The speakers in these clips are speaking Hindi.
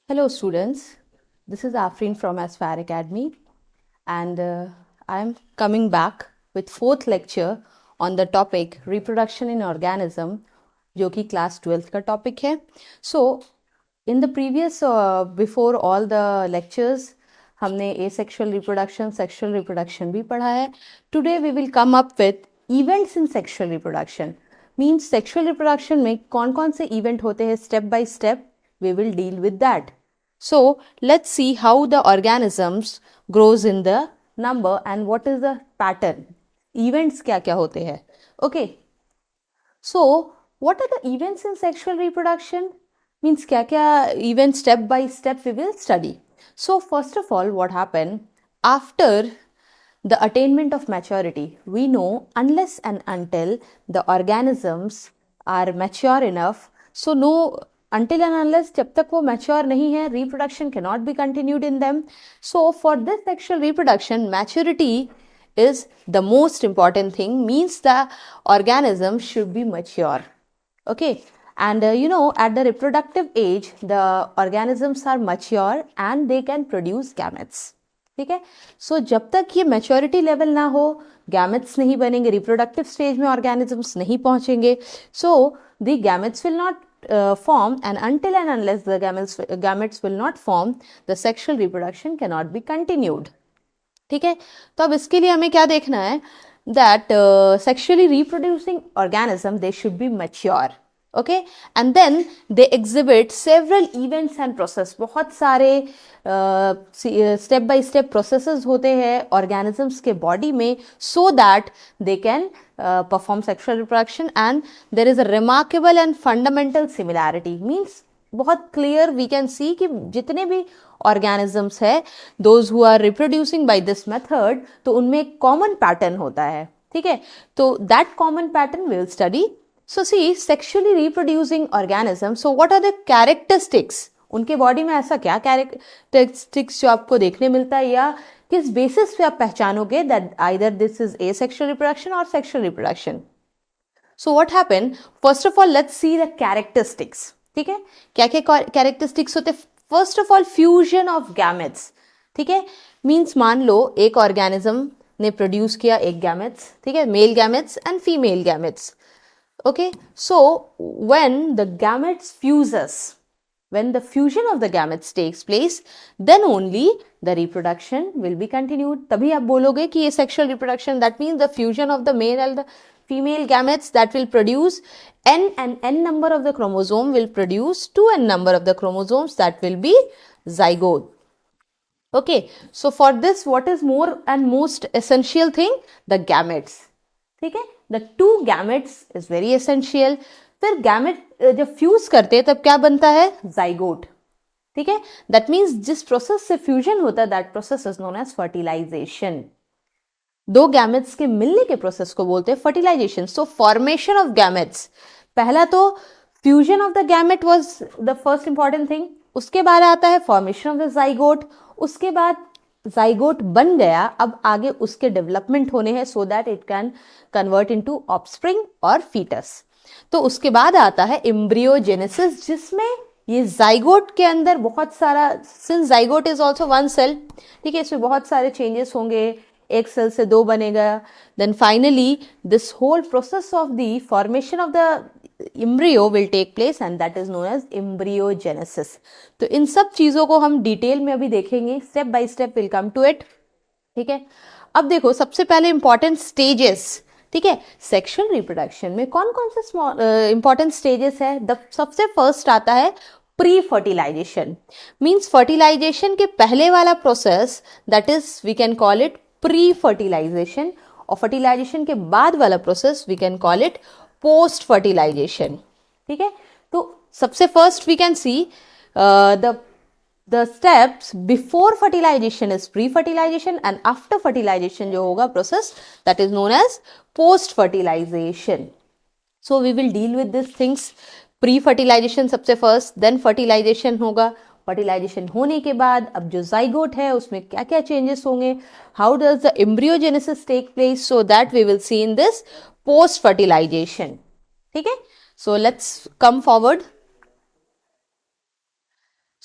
Hello students, this is Afreen from Aspire Academy and I am coming back with fourth lecture on the topic reproduction in organism जो कि class 12th का topic है. So in the previous before all the lectures हमने asexual reproduction, sexual reproduction भी पढ़ा है. Today we will come up with events in sexual reproduction. Means sexual reproduction में कौन कौन से event होते हैं step by step we will deal with that. So let's see how the organisms grows in the number and what is the pattern. Events क्या क्या होते हैं. Okay. So what are the events in sexual reproduction? Means क्या क्या events step by step we will study. So first of all what happened after the attainment of maturity, we know unless and until the organisms are mature enough, so no until and unless जब तक वो mature नहीं है, reproduction cannot be continued in them. So for this sexual reproduction, maturity is the most important thing, means the organism should be mature. Okay. And at the reproductive age, the organisms are mature and they can produce gametes. ठीक है. सो जब तक ये मैच्योरिटी लेवल ना हो, गैमेट्स नहीं बनेंगे, रिप्रोडक्टिव स्टेज में ऑर्गेनिजम्स नहीं पहुंचेंगे, so the gametes will not form, and until and unless the gametes will not form, the sexual reproduction cannot be continued. ठीक है. तो अब इसके लिए हमें क्या देखना है, that sexually reproducing organism they should be mature. Okay, and then they exhibit several events and process. बहुत सारे step by step processes होते हैं organisms के body में, so that they can perform sexual reproduction, and there is a remarkable and fundamental similarity. Means बहुत clear we can see कि जितने भी organisms है, those who are reproducing by this method, तो उनमें एक common pattern होता है. ठीक है. तो that common pattern we will study. So see, sexually reproducing organisms, so what are the characteristics? उनके बॉडी में ऐसा क्या कैरेक्टरिस्टिक्स जो आपको देखने मिलता है, या किस बेसिस पे आप पहचानोगे that either this is asexual reproduction or sexual reproduction. So what happened? First of all, let's see the characteristics. ठीक है. क्या क्या characteristics होते? First of all, fusion of gametes. ठीक है. Means मान लो एक organism ने produce किया एक gametes, ठीक है, male gametes and female gametes. Okay, so when the gametes fuses, when the fusion of the gametes takes place, then only the reproduction will be continued. तभी आप बोलोगे कि ये sexual reproduction, that means the fusion of the male and the female gametes that will produce n, and n number of the chromosome will produce 2n number of the chromosomes that will be zygote. Okay, so for this what is more and most essential thing? The gametes. ठीक है. The two gametes is very essential. फिर गैमेट जब फ्यूज करते हैं तब क्या बनता है? जाइगोट. ठीक है. दैट मीन्स जिस प्रोसेस से फ्यूजन होता है, that process is known as fertilization. दो गैमेट्स के मिलने के प्रोसेस को बोलते हैं fertilization. So formation of gametes, पहला तो fusion of the gamete was the first important thing. उसके बाद आता है फॉर्मेशन ऑफ द जाइगोट. उसके बाद जाइगोट बन गया, अब आगे उसके डेवलपमेंट होने हैं, so that it can convert into offspring और फीटस. तो उसके बाद आता है एम्ब्रियोजेनेसिस, जिसमें ये जाइगोट के अंदर बहुत सारा, since zygote is also one cell, ठीक है, इसमें बहुत सारे चेंजेस होंगे, एक सेल से दो बनेगा. Then finally this whole process of the formation of the embryo will take place and that is known as embryogenesis. तो इन सब चीजों को हम डिटेल में अभी देखेंगे, step by step will come to it. ठीक है. अब देखो सबसे पहले इंपॉर्टेंट स्टेजेस. ठीक है. सेक्सुअल रिप्रोडक्शन में कौन कौन से इंपॉर्टेंट स्टेजेस है? सबसे फर्स्ट आता है प्री फर्टिलाइजेशन. मीन्स फर्टिलाइजेशन के पहले वाला process, that is we can call it pre fertilization, और फर्टिलाइजेशन के बाद वाला process we can call it post fertilization. ठीक है. तो सबसे first we can see the steps before fertilization is pre fertilization, and after fertilization जो होगा process, that is known as post fertilization. So we will deal with this things. Pre fertilization सबसे फर्स्ट, देन फर्टिलाइजेशन होगा. फर्टिलाइजेशन होने के बाद अब जो जाइगोट है उसमें क्या क्या चेंजेस होंगे, how does the embryogenesis take place, so that we will see in this post fertilization. ठीक है. So let's come forward.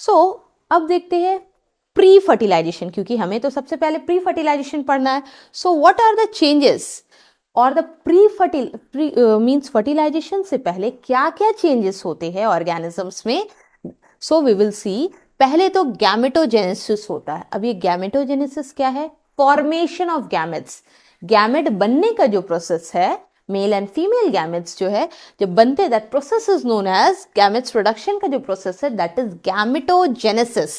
So अब देखते हैं प्री फर्टिलाइजेशन, क्योंकि हमें तो सबसे पहले प्री फर्टिलाइजेशन पढ़ना है. So what are the changes और द मीन्स फर्टिलाइजेशन से पहले क्या क्या चेंजेस होते हैं ऑर्गेनिजम्स में. So we will see. पहले तो गैमेटोजेनेसिस होता है. अब ये गैमेटोजेनेसिस क्या है? Formation of gametes. गैमेट बनने का जो प्रोसेस है, मेल एंड फीमेल गैमेट्स जो है जब बनते, that process is known as gametes production का जो प्रोसेस है दैट इज गैमेटोजेनेसिस.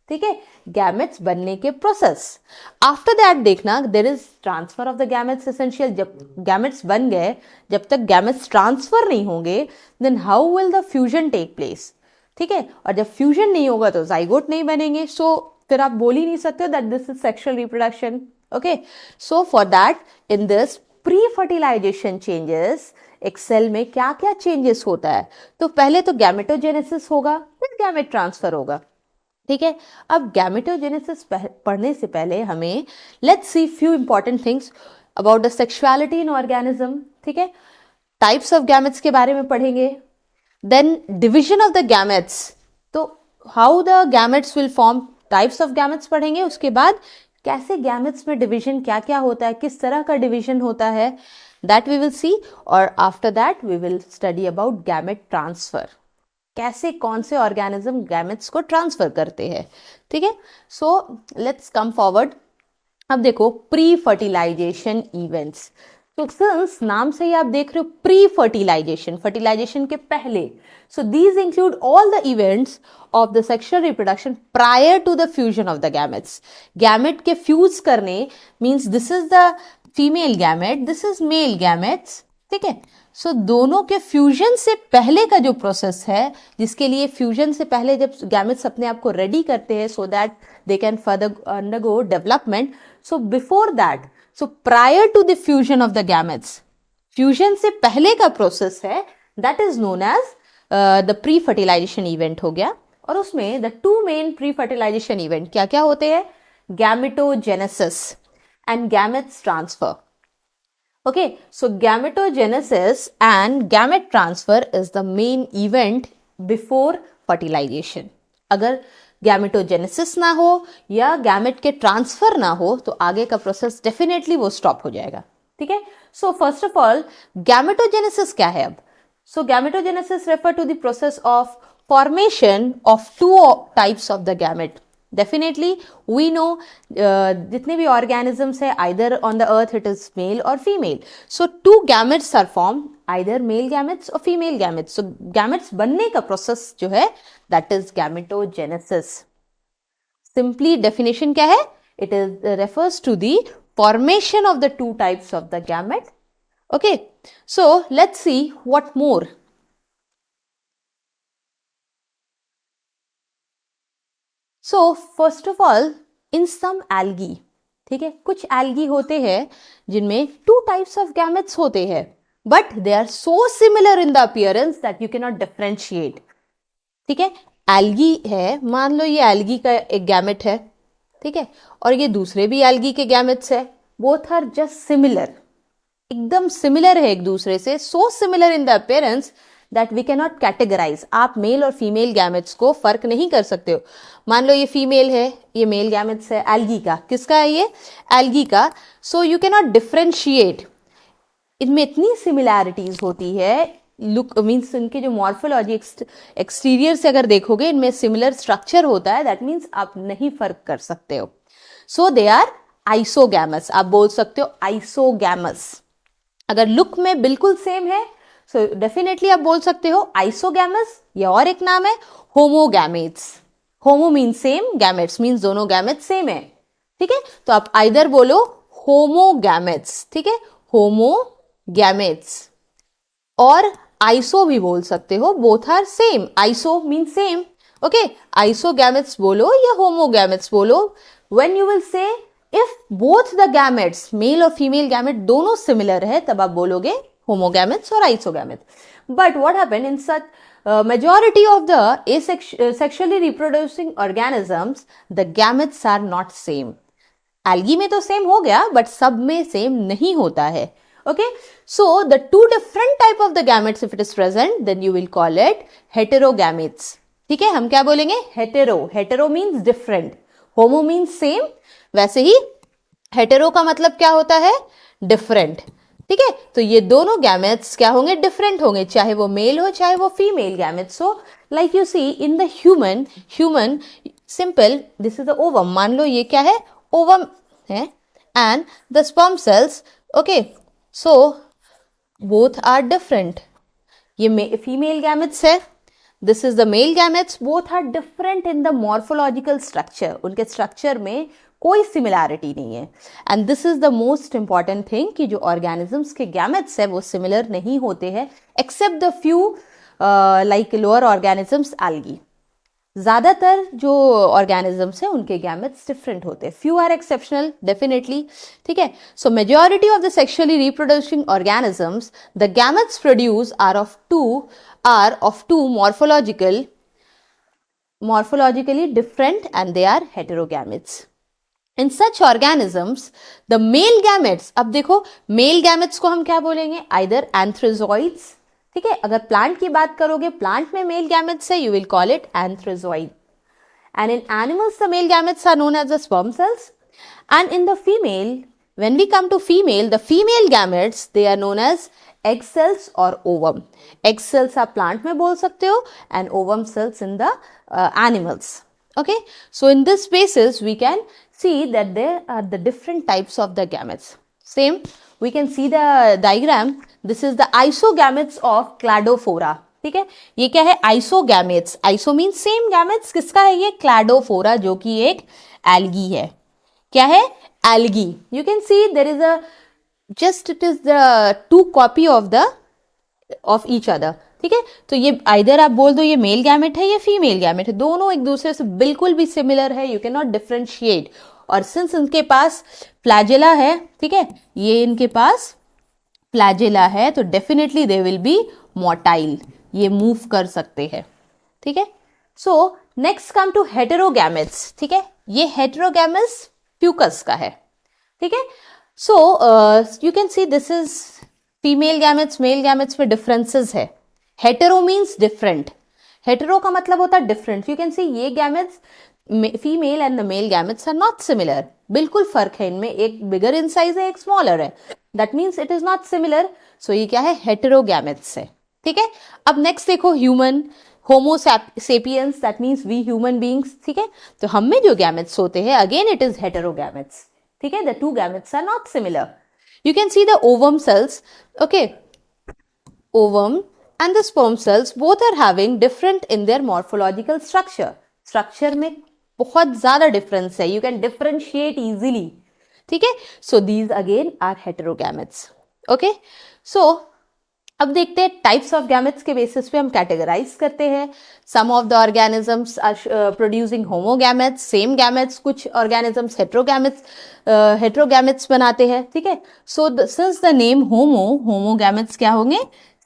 ठीक है, गैमेट्स बनने के प्रोसेस. आफ्टर दैट देखना there is transfer of the gametes essential. जब गैमेट्स बन गए, जब तक गैमेट्स ट्रांसफर नहीं होंगे, then how will the fusion take place. ठीक है, और जब फ्यूजन नहीं होगा तो जाइगोट नहीं बनेंगे. सो फिर आप बोल ही नहीं सकते that this is sexual reproduction. Okay, so for that in this pre fertilization changes, एक सेल में क्या क्या चेंजेस होता है. तो पहले तो गैमेटोजेनेसिस होगा, फिर गैमेट ट्रांसफर होगा. ठीक है, अब गैमेटोजेनेसिस पढ़ने से पहले हमें let's see few important things about the sexuality in organism. ठीक है, टाइप्स ऑफ गैमेट्स के बारे में पढ़ेंगे. Then division of the gametes, तो how the gametes will form, types of gametes पढ़ेंगे. उसके बाद कैसे गैमेट्स में डिवीजन क्या क्या होता है, किस तरह का डिवीजन होता है, दैट वी विल सी. और after that we will study about gamete transfer, कैसे कौन से ऑर्गेनिज्म गैमेट्स को ट्रांसफर करते हैं. ठीक है, सो लेट्स कम फॉरवर्ड. अब देखो प्री फर्टिलाइजेशन इवेंट्स. तो सिंस नाम से ही आप देख रहे हो प्री फर्टिलाइजेशन, फर्टिलाइजेशन के पहले. So these include all the events of the sexual reproduction prior to the fusion of the gametes. Gamete के फ्यूज करने means this is the female gamete, this is male gametes. ठीक है, सो दोनों के फ्यूजन से पहले का जो प्रोसेस है, जिसके लिए फ्यूजन से पहले जब गैमेट्स अपने आप को रेडी करते हैं so that they can further undergo development. So before that, so prior to the fusion of the gametes, fusion से पहले का प्रोसेस है that is known as the pre fertilization event हो गया. और उसमें the two main pre fertilization event क्या क्या होते हैं? Gametogenesis and gametes transfer. Okay, so gametogenesis and gamete transfer is the main event before fertilization. अगर गैमेटोजेनेसिस ना हो या गैमेट के ट्रांसफर ना हो तो आगे का प्रोसेस डेफिनेटली वो स्टॉप हो जाएगा. ठीक है, so first of all gametogenesis क्या है अब? So gametogenesis refer to the process of formation of two types of the gamete. Definitely we know जितने भी ऑर्गेनिजम्स है either on the earth it is male और female. So two gametes are form, either male gametes और फीमेल गैमेट्स. सो गैमेट्स बनने का प्रोसेस जो है that is gametogenesis. Simply definition क्या है? It is refers to the formation of the two types of the gamete. Okay, so let's see what more. So first of all in some algae, ठीक है, कुछ एल्गी होते हैं जिनमें टू टाइप्स ऑफ गैमेट्स होते हैं but they are so similar in the appearance that you can not differentiate. ठीक है, एल्गी है, मान लो ये एल्गी का एक गैमेट है, ठीक है, और ये दूसरे भी एल्गी के गैमेट्स है. बोथ आर जस्ट सिमिलर, एकदम सिमिलर है एक दूसरे से, so similar in the appearance that we can not categorize. आप मेल और फीमेल गैमेट्स को फर्क नहीं कर सकते हो. मान लो ये फीमेल है, ये मेल गैमेट्स है एल्गी का. किसका है ये? एल्गी का. सो यू कैन नॉट डिफरेंशिएट. इनमें इतनी सिमिलैरिटीज होती है, लुक मीन्स इनके जो मॉर्फोलॉजी एक्सटीरियर से अगर देखोगे इनमें सिमिलर स्ट्रक्चर होता है, दैट मीन्स आप नहीं फर्क कर सकते हो. सो दे आर आइसोगैमस. आप बोल सकते हो आइसोगैमस. अगर लुक में बिल्कुल सेम है सो डेफिनेटली आप बोल सकते हो आइसोगैमस, या और एक नाम है homogametes. Homo mean same, gametes means दोनों गैमेट्स सेम है. ठीक है, तो आप आइदर बोलो होमोगैमेट्स, ठीक है, होमोगैमेट्स, और आइसो भी बोल सकते हो, both are same. Iso mean same. Okay, isogametes बोलो या होमोगैमेट्स बोलो. When you will say if both the gametes, male और फीमेल गैमेट दोनों सिमिलर है, तब आप बोलोगे homogametes or isogametes. But what happened in such majority of the asexually reproducing organisms, the gametes are not same. Algae में तो सेम हो गया बट सब में सेम नहीं होता है. Okay, so the two different type of the gametes if it is present, then you will call it heterogametes. ठीक है, हम क्या बोलेंगे, हेटेरो। हेटेरो मीन्स डिफरेंट, होमो मीन्स सेम, वैसे ही हेटेरो का मतलब क्या होता है, डिफरेंट। ठीक है, तो ये दोनों गैमेट्स क्या होंगे, डिफरेंट होंगे, चाहे वो मेल हो चाहे वो फीमेल गैमेट्स हो। Like you see in the human simple, this is the ovum, मान लो ये क्या है, ओवम है, and the sperm cells, okay, so both are different. ये फीमेल गैमेट्स है, this is the male gametes, both are different in the morphological structure, उनके स्ट्रक्चर में कोई सिमिलैरिटी नहीं है। And this is the most important thing कि जो ऑर्गेनिजम्स के गैमेट्स है वो सिमिलर नहीं होते हैं, except the few like lower organisms, algae. ज्यादातर जो ऑर्गेनिजम्स हैं उनके गैमेट्स डिफरेंट होते हैं, फ्यू आर एक्सेप्शनल डेफिनेटली। ठीक है, so majority of the sexually reproducing organisms, the gametes produce are of two morphologically different, and they are heterogametes. In such organisms, the male gametes, अब देखो मेल गैमेट्स को हम क्या बोलेंगे, either anthrazoids। ठीक है, अगर प्लांट की बात करोगे, प्लांट में मेल गैमेट्स है, you will call it antherozoid. And in animals, the male gametes are known as the sperm cells. And in the female, when we come to female, the female gametes, they are known as egg cells or ovum. Egg cells आप plant में बोल सकते हो, and ovum cells in the animals. Okay, so in this basis, we can see that there are the different types of the gametes. Same, we can see the diagram. This is the isogametes of Cladophora. ठीक है, ये क्या है, आइसोगैमेट्स। आइसो मीन सेम, गैमेट्स किसका है, ये क्लैडोफोरा, जो कि एक एल्गी है। क्या है, algae. You can see there is a just it is the two copy of each other. ठीक है, तो ये आइदर आप बोल दो ये मेल गैमेट है या फीमेल गैमेट है, दोनों एक दूसरे से बिल्कुल भी सिमिलर है, यू कैन नॉट डिफ्रेंशिएट। और सिंस इनके पास फ्लैजेला है, ठीक है, ये इनके पास फ्लैजेला है, तो definitely they will be motile, ये मूव कर सकते हैं। ठीक है, सो नेक्स्ट कम टू हेटेरोगैमेट्स। ठीक है, ये हेटेरोगैमस प्यूकस का है। ठीक है, so you can see this is female gametes, male gametes में डिफरेंसेस है। हेटेरो मीन्स डिफरेंट, हेटेरो का मतलब होता है डिफरेंट। यू कैन सी ये gametes, female and the male gametes are not similar, बिल्कुल फर्क है इनमें, एक बिगर इन साइज है, एक स्मॉलर है, that means it is not similar. So ये क्या है, हेटेरोगैमेट्स है। ठीक है, अब नेक्स्ट देखो human, homo sapiens, that means we human beings. ठीक है, तो हम में जो गैमेट्स होते हैं, अगेन इट इज हेटेरोगैमेट्स। ठीक है, the two gametes are not similar. You can see the ovum cells, okay, ovum and the sperm cells both are having different in their morphological structure. Structure में बहुत ज़्यादा difference है, you can differentiate easily. ठीक है, so these again are heterogametes. Okay, so अब देखते हैं टाइप्स ऑफ गैमेट्स के बेसिस पे हम कैटेगराइज करते हैं। Some of the organisms are producing homogametes, same gametes, कुछ ऑर्गेनिजम्स हेट्रोगैमेट्स बनाते हैं। ठीक है, so since the name homogametes क्या होंगे,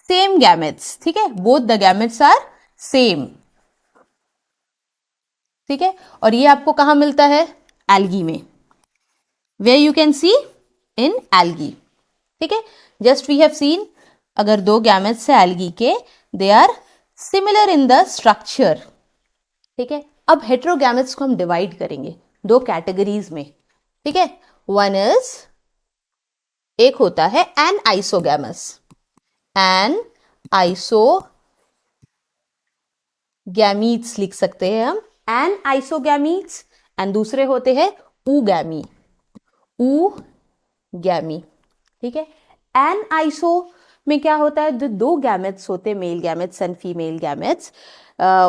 सेम गैमेट्स। ठीक है, both the gametes are same. ठीक है, और ये आपको कहाँ मिलता है, एल्गी में, where you can see in algae. ठीक है, जस्ट वी हैव सीन, अगर दो गैमेट्स है एल्गी के, they are similar in the structure. ठीक है, अब हेट्रोगैमेट्स को हम डिवाइड करेंगे दो कैटेगरीज में। ठीक है, वन इज, एक होता है एन आइसोगैमस, एन आइसोगैमीट्स लिख सकते हैं हम, एन आइसोगैमीट्स, एंड दूसरे होते हैं ऊगैमी, ऊगैमी। ठीक है, एन आइसो में क्या होता है, जो दो गैमेट्स होते हैं, mail gametes and female gametes,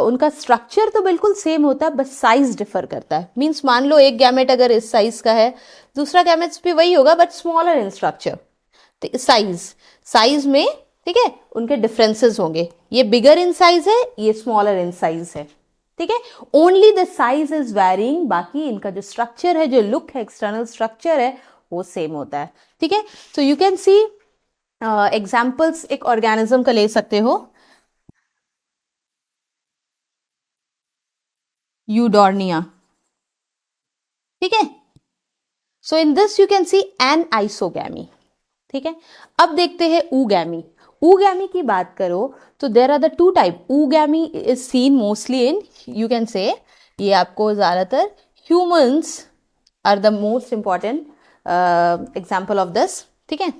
उनका स्ट्रक्चर तो बिल्कुल सेम होता है, बस साइज डिफर करता है। मीन्स मान लो एक गैमेट अगर इस साइज का है, दूसरा गैमेट्स भी वही होगा but smaller in structure, size में। ठीक है, उनके डिफरेंसेस होंगे, ये बिगर इन साइज है, ये स्मॉलर इन साइज है। ठीक है, only the size is varying, बाकी इनका जो स्ट्रक्चर है, जो लुक है, एक्सटर्नल स्ट्रक्चर है, वो सेम होता है। ठीक है, so you can see examples एक ऑर्गेनिज्म का ले सकते हो, यूडोर्निया। ठीक है, so in this you can see an isogamy. ठीक है, अब देखते हैं ऊगैमी। oogammy की बात करो तो there are the two type. oogammy is seen mostly in, you can say, ये आपको ज़्यादातर humans are the most important example of this. ठीक है,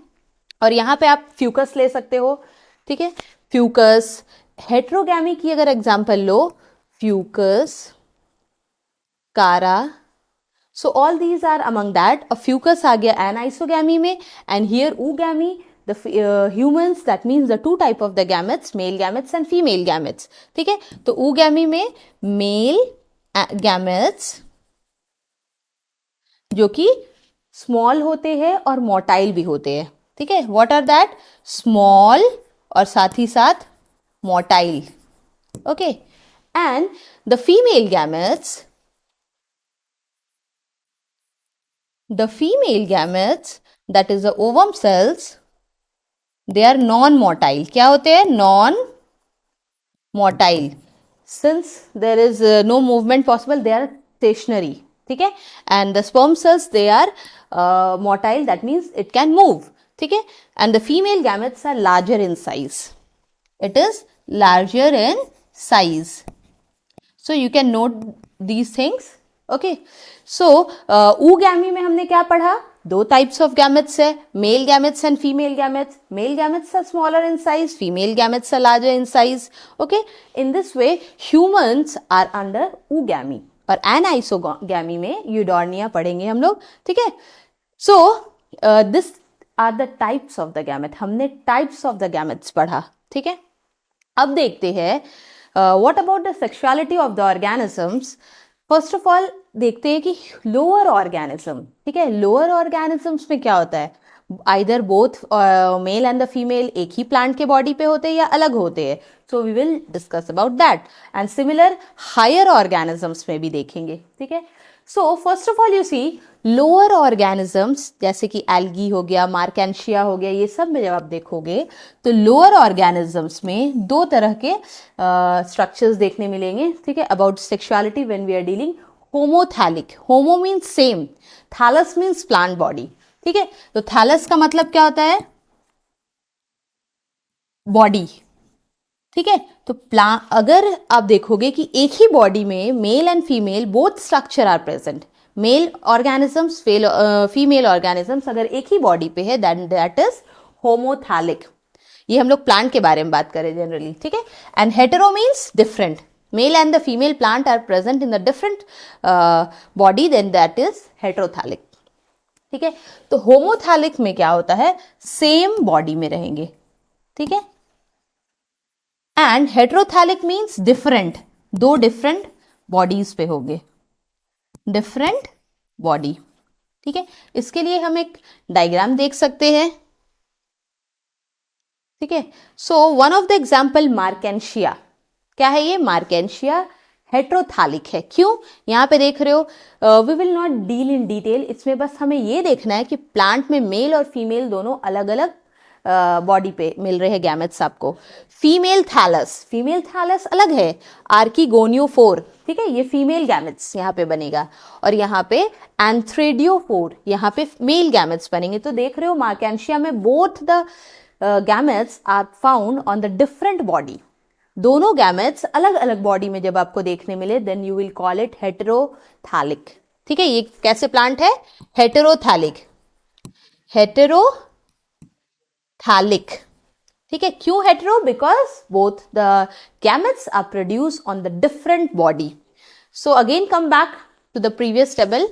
और यहाँ पे आप फ्यूकस ले सकते हो. ठीक है, फ्यूकस. हेट्रोगैमी की अगर एग्जाम्पल लो, Fucus, Chara. So all these are among that. अ फ्यूकस आ गया एनाइसोगैमी में, and here oogammy, the humans, that means the two type of the gametes, male gametes and female gametes. ठीक है, तो oogammy में male gametes जो कि स्मॉल होते हैं और मोटाइल भी होते हैं. ठीक है, व्हाट आर दैट? स्मॉल और साथ ही साथ motile. Okay, and the female gametes, that is the ovum cells, they are non-motile. क्या होते हैं? non-motile. Since there is no movement possible, they are stationary. ठीक है, and the sperm cells, they are motile, that means it can move. ठीक है, and the female gametes are larger in size. It is larger in size. So you can note these things. Okay, so oogammy में हमने क्या पढ़ा? दो types of gametes है, male gametes and female gametes. Male gametes are smaller in size, female gametes are larger in size. Okay, in this way humans are under oogammy. और anisogamy में eudarnia पढ़ेंगे हम लोग. ठीक है, so this are the types of the gamete. हमने types of the gametes पढ़ा. ठीक है, अब देखते हैं what about the sexuality of the organisms. First of all देखते हैं कि लोअर ऑर्गेनिज्म. ठीक है, लोअर ऑर्गेनिजम्स में क्या होता है? Either both male and the female एक ही प्लांट के बॉडी पे होते हैं या अलग होते हैं. So we will discuss about that. And similar higher organisms में भी देखेंगे. ठीक है, so first of all you see lower organisms जैसे कि एल्गी हो गया, मार्केंशिया हो गया, ये सब में जब आप देखोगे तो लोअर ऑर्गेनिजम्स में दो तरह के स्ट्रक्चर्स देखने मिलेंगे. ठीक है, about sexuality when we are dealing. Homothallic, homo means same, thallus means plant body. ठीक है, तो थैलस का मतलब क्या होता है? बॉडी. ठीक है, तो अगर आप देखोगे कि एक ही बॉडी में male and female both structure are present, male organisms, female organisms अगर एक ही बॉडी पे है, दैट इज होमोथैलिक. ये हम लोग प्लांट के बारे में बात करें जनरली. ठीक है, and hetero means different. Male and the female plant are present in the different body, then that is heterothallic. ठीक है, तो होमोथैलिक में क्या होता है? सेम बॉडी में रहेंगे. ठीक है, एंड हेटेरोथैलिक मीन्स डिफरेंट, दो डिफरेंट बॉडीज पे होंगे, डिफरेंट बॉडी. ठीक है, इसके लिए हम एक डायग्राम देख सकते हैं. ठीक है, so one of the example Marchantia. क्या है ये? मार्केंशिया हेट्रोथैलिक है. क्यों? यहाँ पे देख रहे हो, we will not deal in detail. इसमें बस हमें ये देखना है कि प्लांट में मेल और फीमेल दोनों अलग अलग बॉडी पे मिल रहे हैं गैमेट्स आपको. फीमेल थैलस अलग है, आर्कीगोनियोफोर. ठीक है, ये फीमेल गैमेट्स यहाँ पे बनेगा, और यहाँ पे एंथ्रेडियोफोर, यहाँ पे मेल गैमेट्स बनेंगे. तो देख रहे हो मार्केंशिया में both the gametes are found on the different body. दोनों गैमेट्स अलग अलग बॉडी में जब आपको देखने मिले, then you will call it heterothallic. ठीक है, ये कैसे प्लांट है? हेटेरोथैलिक. ठीक है, क्यों hetero? Because both the gametes are produce on the different body. So again come back to the previous table.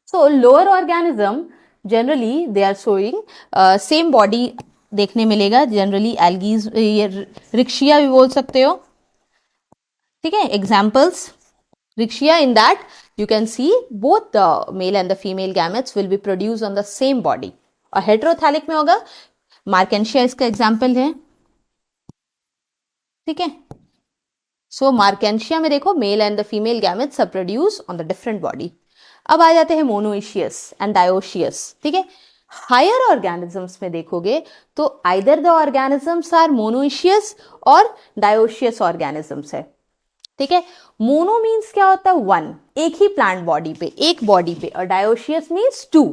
So lower organism generally they are showing same body देखने मिलेगा. जनरली एल्गीज, रिक्शिया भी बोल सकते हो. ठीक है, examples रिक्शिया, in that you can see both the male and the female gametes will be produced on the same body. और heterothallic में होगा, मार्केंशिया इसका एग्जाम्पल है. ठीक है, सो मार्केंशिया में देखो male and the female gametes are produce on the different body. अब आ जाते हैं मोनोइशियस एंड डायोशियस. ठीक है, हायर ऑर्गेनिजम्स में देखोगे तो either the organisms are monoecious और डायोशियस ऑर्गेनिजम्स है. ठीक है, मोनो मीन्स क्या होता है? वन, एक ही प्लांट बॉडी पे, एक बॉडी पे, और dioecious means two.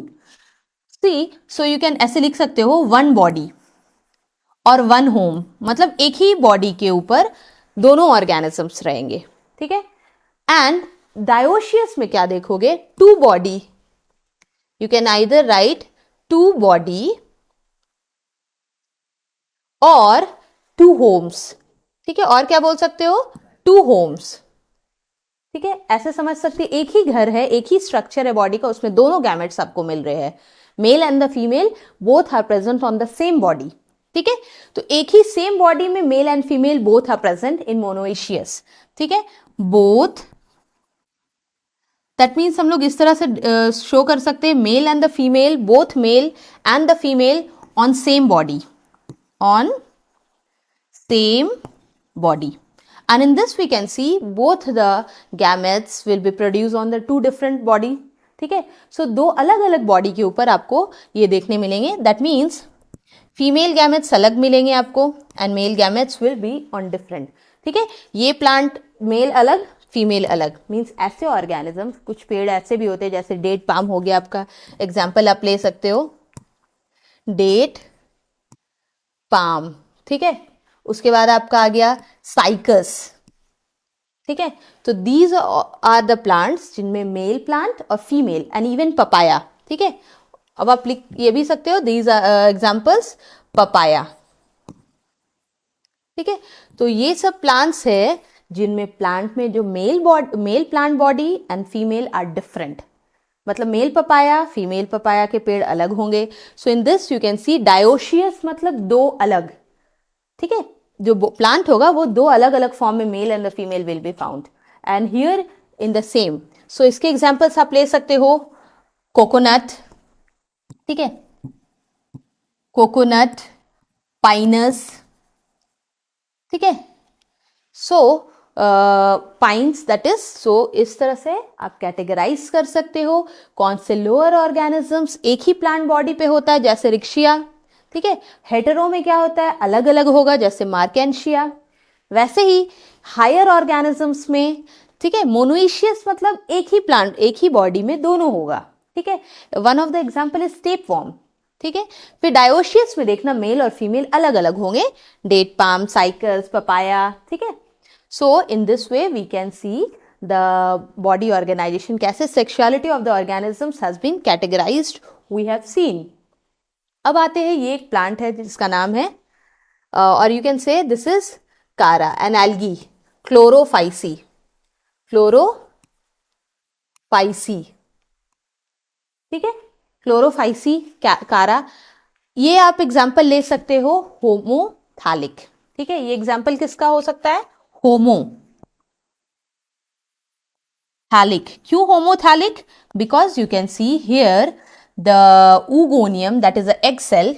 See, so you can ऐसे लिख सकते हो वन बॉडी, और वन होम, मतलब एक ही बॉडी के ऊपर दोनों ऑर्गेनिजम्स रहेंगे, ठीक है। एंड डायोशियस में क्या देखोगे, two body, you can either write two body और टू होम्स, ठीक है। और क्या बोल सकते हो, टू होम्स, ठीक है। ऐसे समझ सकते, एक ही घर है, एक ही स्ट्रक्चर है बॉडी का, उसमें दोनों गैमेट्स आपको मिल रहे हैं, male and the female both are present on the same body, ठीक है। तो एक ही सेम बॉडी में male and female both are present in monoecious, ठीक है। बोथ, दैट मीन्स हम लोग इस तरह से शो कर सकते हैं, male and the female, both male and the female on same body, on same body, and in this we can see both the gametes will be produced on the two different body, ठीक है। सो दो अलग अलग बॉडी के ऊपर आपको ये देखने मिलेंगे, दैट मीन्स फीमेल गैमेट्स अलग मिलेंगे आपको and mail gametes will be on different, ठीक है। ये प्लांट मेल अलग फीमेल अलग, मीन्स ऐसे ऑर्गेनिज्म, कुछ पेड़ ऐसे भी होते हैं, जैसे डेट पाम हो गया आपका एग्जाम्पल आप ले सकते हो, डेट पाम, ठीक है। उसके बाद आपका आ गया साइकस, ठीक है। तो दीज आर द प्लांट्स जिनमें मेल प्लांट और फीमेल, एंड इवन पपाया, ठीक है। अब आप लिख ये भी सकते हो, दीज एग्जांपल्स पपाया, ठीक है। तो ये सब प्लांट्स है जिनमें प्लांट में जो male plant body and female are different, मतलब मेल पपाया फीमेल पपाया के पेड़ अलग होंगे। So in this you can see dioecious मतलब दो अलग, ठीक है। जो प्लांट होगा वो दो अलग अलग फॉर्म में male and the female will be found, and here in the same. So इसके एग्जांपल्स आप ले सकते हो, कोकोनट, ठीक है, कोकोनट, पाइनस, ठीक है। सो पाइन्स, दैट इज, सो इस तरह से आप कैटेगराइज कर सकते हो कौन से लोअर ऑर्गेनिजम्स एक ही प्लांट बॉडी पे होता है, जैसे रिक्शिया, ठीक है। हेटेरो में क्या होता है, अलग अलग होगा, जैसे मार्केंशिया। वैसे ही हायर ऑर्गेनिजम्स में, ठीक है, मोनोइशियस मतलब एक ही प्लांट एक ही बॉडी में दोनों होगा, ठीक है। One of the example is tapeworm, ठीक है। फिर डायोशियस में देखना मेल और फीमेल अलग अलग होंगे, डेट पाम, साइकस, पपाया, ठीक है। So in this way we can see the body organization, कैसे sexuality of the organisms has been categorized we have seen. अब आते हैं, ये एक प्लांट है जिसका नाम है और यू कैन से दिस इज कारा, एन एल्गी, क्लोरोफाइसी, क्लोरोफाइसी, ठीक है, क्लोरोफाइसी कारा। ये आप एग्जाम्पल ले सकते हो होमोथैलिक, ठीक है। ये एग्जाम्पल किसका हो सकता है, होमोथैलिक। क्यों homothallic, because you can see here the oogonium that is a egg cell,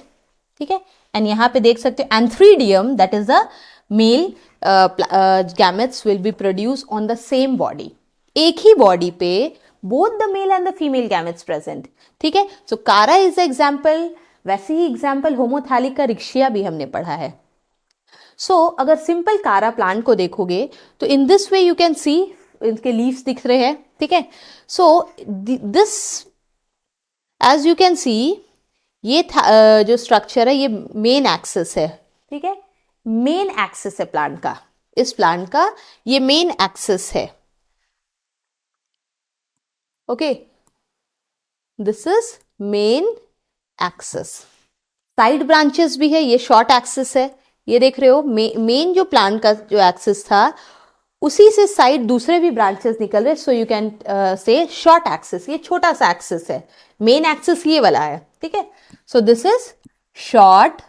ठीक है, एंड यहां पे देख सकते हो antheridium that is a male gametes will be produce on the same body, एक ही बॉडी पे both the male and the female gametes present, ठीक है। सो कारा इज एग्जाम्पल, वैसे ही एग्जाम्पल होमोथैलिक का रिक्शिया भी हमने पढ़ा है। सो अगर सिंपल कारा प्लांट को देखोगे तो in this way you can see, इनके लीव्स दिख रहे हैं, ठीक है। So this as you can see, ये जो स्ट्रक्चर है ये मेन एक्सिस है, ठीक है, मेन एक्सिस है प्लांट का, इस प्लांट का ये मेन एक्सिस है, okay, this is main axis. Side branches भी है, ये शॉर्ट एक्सिस है, ये देख रहे हो, मेन जो प्लांट का जो एक्सिस था उसी से साइड दूसरे भी ब्रांचेस निकल रहे, सो यू कैन से शॉर्ट एक्सिस, ये छोटा सा एक्सिस है, मेन एक्सिस ये वाला है, ठीक है। So this is short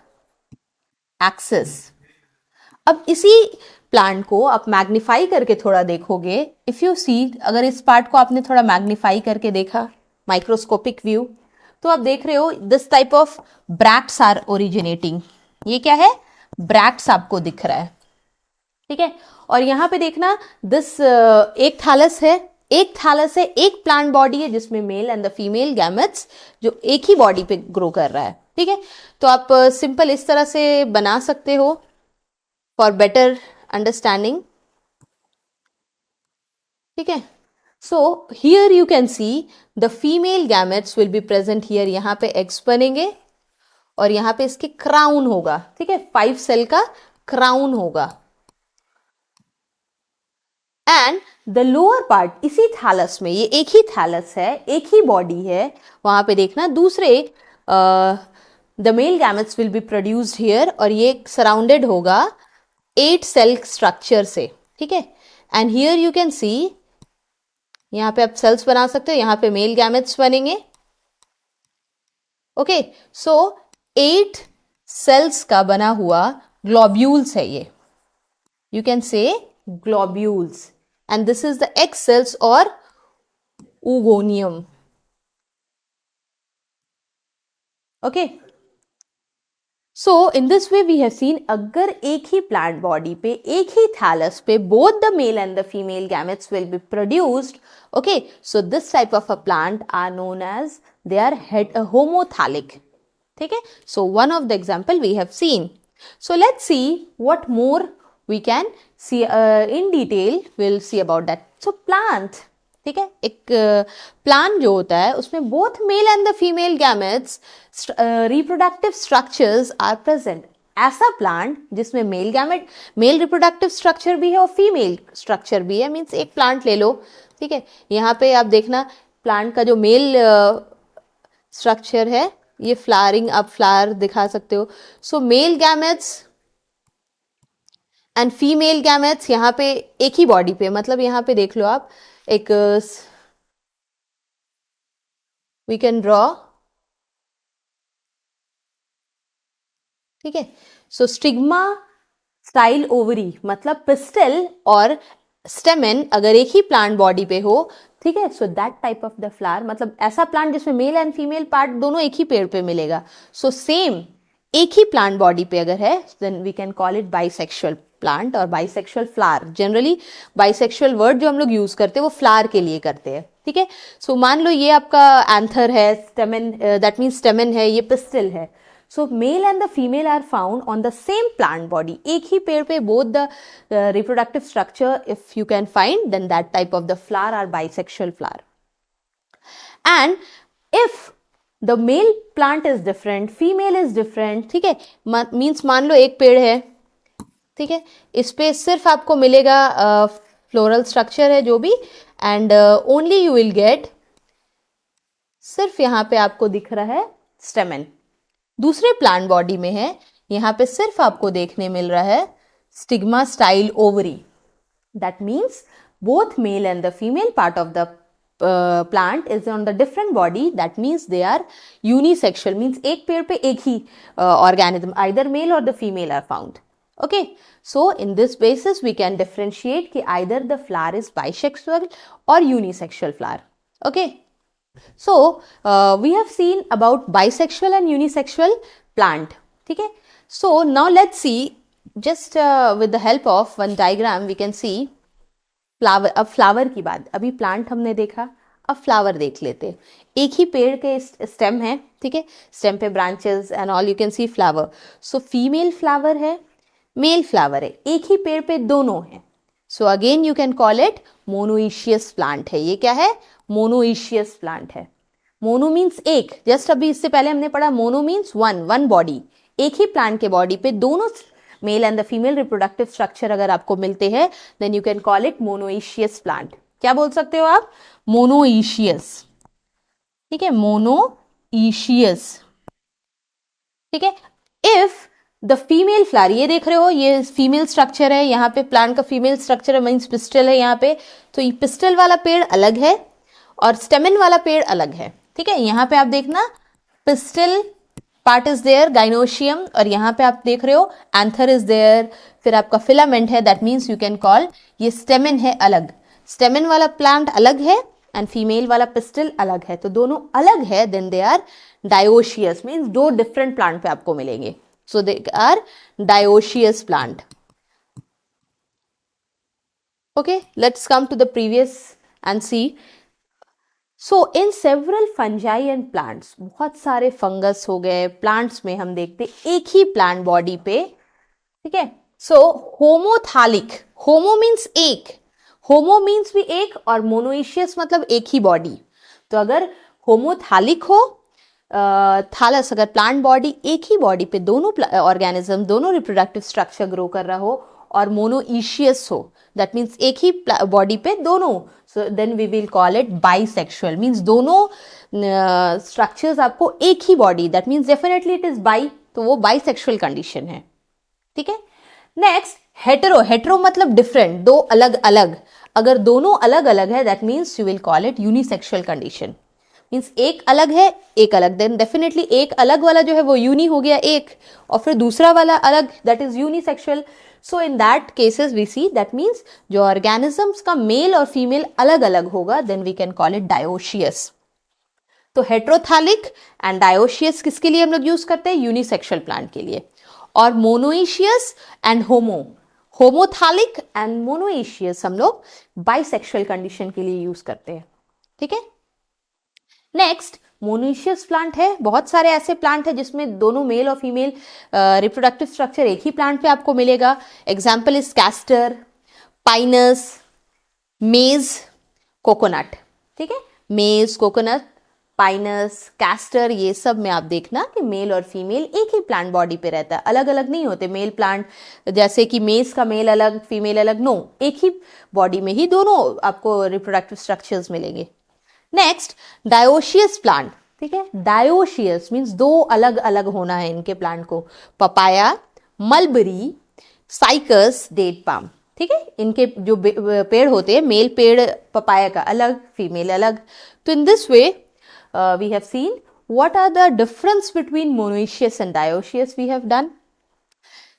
axis. अब इसी प्लांट को आप मैग्नीफाई करके थोड़ा देखोगे, इफ यू सी, अगर इस पार्ट को आपने थोड़ा मैग्नीफाई करके देखा, माइक्रोस्कोपिक व्यू, तो आप देख रहे हो this type of bracts are originating, ये क्या है, ब्रैक्ट्स आपको दिख रहा है, ठीक है। और यहां पे देखना दिस एक थैलस है, एक थैलस है, एक प्लांट बॉडी है जिसमें mail and the female gametes जो एक ही बॉडी पे ग्रो कर रहा है, ठीक है। तो आप सिंपल इस तरह से बना सकते हो फॉर बेटर अंडरस्टैंडिंग, ठीक है। So here you can see the female gametes will be present here, यहां पे एग्स बनेंगे और यहाँ पे इसके क्राउन होगा, ठीक है, 5 सेल का क्राउन होगा। एंड द लोअर पार्ट, इसी थैलस में, ये एक ही थैलस है, एक ही बॉडी है, वहां पे देखना दूसरे the male gametes will be produced here, और ये सराउंडेड होगा 8 सेल स्ट्रक्चर से, ठीक है। एंड हियर यू कैन सी, यहाँ पे आप सेल्स बना सकते हो, यहाँ पे मेल गैमेट्स बनेंगे। ओके, सो 8 सेल्स का बना हुआ ग्लोब्यूल्स है ये, you can say globules, and this is the egg cells or oogonium. Okay, so in this way we have seen, अगर एक ही plant body पे, एक ही thallus पे both the male and the female gametes will be produced. Okay, so this type of a plant are known as, they are homothallic. ठीक है, so one of the example we have seen. So let's see what more we can see in detail, we'll see about that. So plant, ठीक है, एक प्लांट जो होता है उसमें both male and the female gametes reproductive structures are present. ऐसा प्लांट जिसमें male gamete, male reproductive structure भी है और फीमेल स्ट्रक्चर भी है, मीन्स एक प्लांट ले लो, ठीक है, यहाँ पे आप देखना प्लांट का जो मेल स्ट्रक्चर है, ये फ्लावरिंग, आप फ्लावर दिखा सकते हो। So male gametes and female gametes यहाँ पे एक ही बॉडी पे, मतलब यहाँ पे देख लो आप, एक वी कैन ड्रॉ, ठीक है। सो स्टिग्मा स्टाइल ओवरी, मतलब पिस्टल और स्टेमेन अगर एक ही प्लांट बॉडी पे हो, ठीक है, so that type of the flower, मतलब ऐसा प्लांट जिसमें मेल एंड फीमेल पार्ट दोनों एक ही पेड़ पे मिलेगा। सो सेम एक ही प्लांट बॉडी पे अगर है, then we can call it bisexual plant और bisexual flower. Generally bisexual word जो हम लोग यूज करते हैं वो फ्लावर के लिए करते हैं, ठीक है। सो मान लो ये आपका एंथर है, स्टेमेन, दैट मीन्स स्टेमेन है, ये पिस्टल है। So male and the female are found on the same plant body, एक ही पेड़ पे both the reproductive structure if you can find, then that type of the flower are bisexual flower. And if the male plant is different, female is different, ठीक है, मीन्स मान लो एक पेड़ है, ठीक है, इस पे सिर्फ आपको मिलेगा फ्लोरल स्ट्रक्चर है जो भी, and only you will get, सिर्फ यहाँ पे आपको दिख रहा है स्टेमेन। दूसरे प्लांट बॉडी में है, यहाँ पे सिर्फ आपको देखने मिल रहा है stigma style ovary. That means both male and the female part of the plant is on the different body, that means they are unisexual, means एक पेड़ पे एक ही organism, either male or the female are found. Okay, so in this basis we can differentiate कि either the flower is bisexual or unisexual flower. Okay, so we have seen about bisexual and unisexual plant, ठीक है। So now let's see, just with the help of one diagram we can see flower. अब फ्लावर की बात, अभी प्लांट हमने देखा, अब फ्लावर देख लेते हैं। एक ही पेड़ के स्टेम है, ठीक है, स्टेम पे branches and all, you can C flower. So female flower है, मेल फ्लावर है, एक ही पेड़ पे दोनों है। So again you can call it monoecious plant है। ये क्या है? मोनोइशियस प्लांट है। मोनो मीन्स एक, जस्ट अभी इससे पहले हमने पढ़ा मोनो मीन्स वन बॉडी, एक ही प्लांट के बॉडी पे दोनों male and the female reproductive structure अगर आपको मिलते हैं, then you can call it monoecious plant. क्या बोल सकते हो आप? मोनोइशियस, ठीक है, मोनोइशियस, ठीक है। इफ द फीमेल फ्लावर, ये देख रहे हो, ये फीमेल स्ट्रक्चर है, यहाँ पे प्लांट का फीमेल स्ट्रक्चर है, मीन्स पिस्टल है यहाँ पे, तो ये पिस्टल वाला पेड़ अलग है और स्टेमेन वाला पेड़ अलग है, ठीक है। यहाँ पे आप देखना pistil part is there, gynoecium, और यहाँ पे आप देख रहे हो एंथर इज देयर, फिर आपका फिलामेंट है, that means you can call ये स्टेमेन है अलग, स्टेमेन वाला प्लांट अलग है एंड फीमेल वाला पिस्टल अलग है, तो दोनों अलग है, then they are dioecious, means दो डिफरेंट प्लांट पे आपको मिलेंगे, so they are dioecious plant. Okay, let's come to the previous and see. So in several fungi and plants, बहुत सारे फंगस हो गए, प्लांट्स में हम देखते एक ही प्लांट बॉडी पे, ठीक है। सो होमोथैलिक, होमो मीन्स एक, होमो मीन्स भी एक, और मोनोइशियस मतलब एक ही बॉडी। तो अगर होमोथैलिक हो थालस, अगर प्लांट बॉडी एक ही बॉडी पे दोनों ऑर्गेनिज्म दोनों रिप्रोडक्टिव स्ट्रक्चर ग्रो कर रहा हो और मोनोइशियस हो, दैट मीन्स एक ही बॉडी पे दोनों, so then we will call it bisexual, means दोनों स्ट्रक्चर्स आपको एक ही body, that means definitely it is bi, तो वो बाइसेक्सुअल कंडीशन है, ठीक है। नेक्स्ट हेटेरो, हेटेरो मतलब डिफरेंट, दो अलग अलग, अगर दोनों अलग अलग है that means you will call it unisexual condition, means एक अलग है एक अलग, देन डेफिनेटली एक अलग वाला जो है वो यूनि हो गया एक, और फिर दूसरा वाला अलग, that is unisexual. So in that cases we see that means जो ऑर्गेनिजम्स का मेल और फीमेल अलग अलग होगा, then we can call it dioecious. तो हेट्रोथैलिक एंड डायोशियस किसके लिए हम लोग यूज करते हैं? यूनिसेक्सुअल प्लांट के लिए। और monoecious and homothallic and monoecious हम लोग बाइसेक्सुअल कंडीशन के लिए यूज करते हैं, ठीक है। नेक्स्ट मोनोइशियस प्लांट है, बहुत सारे ऐसे प्लांट है जिसमें दोनों मेल और फीमेल रिप्रोडक्टिव स्ट्रक्चर एक ही प्लांट पे आपको मिलेगा। एग्जाम्पल इज कैस्टर, पाइनस, मेज, कोकोनट, ठीक है। मेज, कोकोनट, पाइनस, कैस्टर, ये सब में आप देखना कि मेल और फीमेल एक ही प्लांट बॉडी पे रहता है, अलग अलग नहीं होते। मेल प्लांट जैसे कि मेज का मेल अलग फीमेल अलग, नो, एक ही बॉडी में ही दोनों आपको रिप्रोडक्टिव स्ट्रक्चर्स मिलेंगे। नेक्स्ट डायोशियस प्लांट, ठीक है। डायोशियस मीन्स दो अलग अलग होना है इनके प्लांट को। Papaya, mulberry, Cycas, date palm, ठीक है। इनके जो पेड़ होते हैं, मेल पेड़ पपाया का अलग, फीमेल अलग। तो in this way we have seen what are the difference between monoecious and dioecious we have done.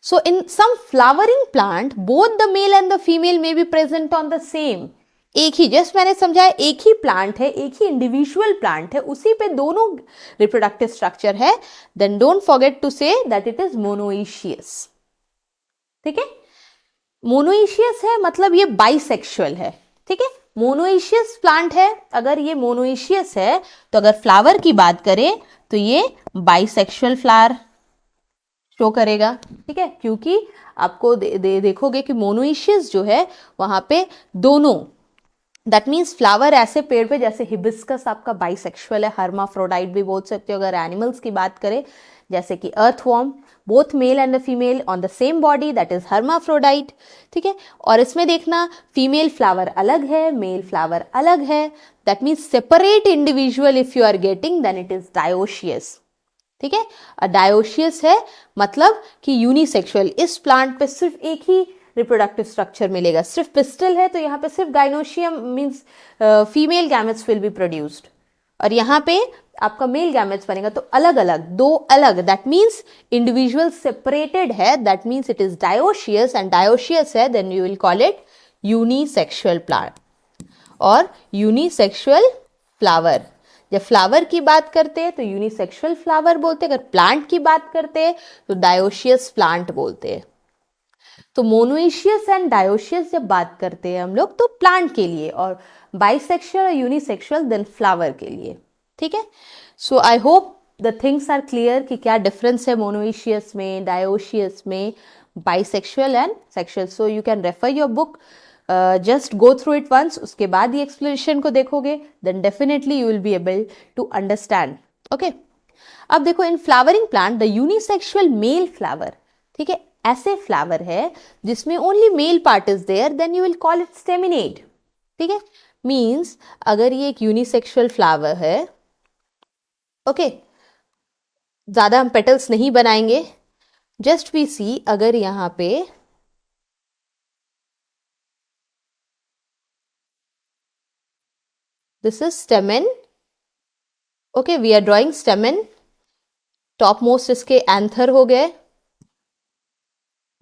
So in some flowering plant both the male and the female may be present on the same, एक ही, जस्ट मैंने समझाया एक ही प्लांट है, एक ही इंडिविजुअल प्लांट है, उसी पे दोनों रिप्रोडक्टिव स्ट्रक्चर है, then don't forget to say that it is monoecious, ठीक है। मोनोइशियस है मतलब ये बाइसेक्सुअल है, ठीक है। मोनोइशियस प्लांट है, अगर ये मोनोइशियस है तो अगर फ्लावर की बात करें तो ये बाइसेक्सुअल फ्लावर शो करेगा, ठीक है। क्योंकि आपको देखोगे कि मोनोइशियस जो है वहां पे दोनों, दैट मीन्स फ्लावर ऐसे पेड़ पे जैसे हिबिस्कस आपका बाइसेक्सुअल है, हर्माफ्रोडाइट भी बोल सकते हो। अगर एनिमल्स की बात करें जैसे कि earthworm, both male and female on the same body, that is hermaphrodite, ठीक है। और इसमें देखना फीमेल फ्लावर अलग है, मेल फ्लावर अलग है, that means separate individual if you are getting, then it is dioecious, ठीक है। डायोशियस है मतलब कि यूनिसेक्सुअल, इस प्लांट पे सिर्फ एक ही रिप्रोडक्टिव स्ट्रक्चर मिलेगा, सिर्फ पिस्टल है तो यहाँ पे सिर्फ gynoecium means female gametes will be produced, और यहाँ पे आपका मेल गैमेट्स बनेगा, तो अलग अलग, दो अलग, दैट मीन्स इंडिविजुअल सेपरेटेड है, that means it is dioecious, and dioecious है then you will call it unisexual plant और यूनिसेक्सुअल फ्लावर। जब फ्लावर की बात करते हैं तो यूनिसेक्सुअल फ्लावर बोलते हैं, अगर प्लांट की बात करते हैं तो डायोशियस प्लांट बोलते हैं। तो मोनोइशियस एंड डायोशियस जब बात करते हैं हम लोग तो प्लांट के लिए, और बाइसेक्सुअल और यूनिसेक्सुअल देन फ्लावर के लिए, ठीक है। So I hope the things are clear कि क्या डिफरेंस है मोनोइशियस में, डायोशियस में, bisexual and sexual. So you can refer your book, just go through it once, उसके बाद ये एक्सप्लेनेशन को देखोगे, then definitely you will be able to understand, okay. अब देखो in flowering plant the unisexual male flower, ठीक है, ऐसे फ्लावर है जिसमें only male part is there, then you will call it staminate, ठीक है। मीन्स अगर ये एक यूनिसेक्सुअल फ्लावर है, ओके, ज्यादा हम पेटल्स नहीं बनाएंगे, जस्ट वी सी अगर यहां पे this is stamen, okay, we are drawing stamen, top most इसके एंथर हो गए,